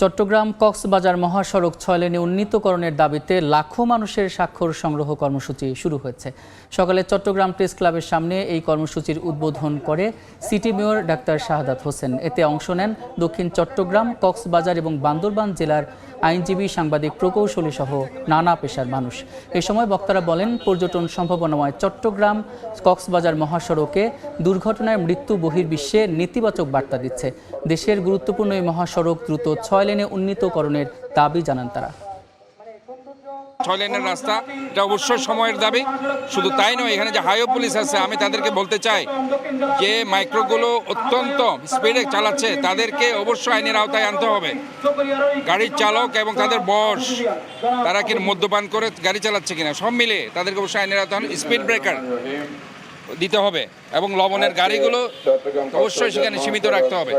চট্টগ্রাম কক্সবাজার মহাসড়ক ৬ লেনে উন্নীতকরণের দাবিতে লাখো মানুষের স্বাক্ষর সংগ্রহ কর্মসূচি শুরু হয়েছে। সকালে চট্টগ্রাম প্রেস ক্লাবের সামনে এই কর্মসূচির উদ্বোধন করে city mayor doctor Shahadat Hossain. এতে অংশ নেন দক্ষিণ চট্টগ্রাম, কক্সবাজার এবং বান্দরবান জেলার আইনজীবী, সাংবাদিক, প্রকৌশলী সহ নানা পেশার মানুষ। এ সময় বক্তারা বলেন, পর্যটন সম্ভাবনাময় চট্টগ্রাম কক্সবাজার মহাসড়কে দুর্ঘটনায় মৃত্যু বহির্বিশ্বে নেতিবাচক বার্তা দিচ্ছে। দেশের গুরুত্বপূর্ণ এই মহাসড়ক দ্রুত ৬ লেনে উন্নীতকরণের দাবি জানান তারা। ৬ লেনের রাস্তা এটা অবশ্যই সময়ের দাবি। শুধু তাই নয়, এখানে যে হাইওয়ে পুলিশ আছে, আমি তাদেরকে বলতে চাই যে মাইক্রোগুলো অত্যন্ত স্পিডে চালাচ্ছে, তাদেরকে অবশ্যই আইনের আওতায় আনতে হবে। গাড়ির চালক এবং তাদের বস, তারা কি মদ্যপান করে গাড়ি চালাচ্ছে কিনা, সব মিলে তাদেরকে অবশ্যই আইনের আওতায় স্পিড ব্রেকার দিতে হবে এবং লবণের গাড়িগুলো অবশ্যই সেখানে সীমিত রাখতে হবে।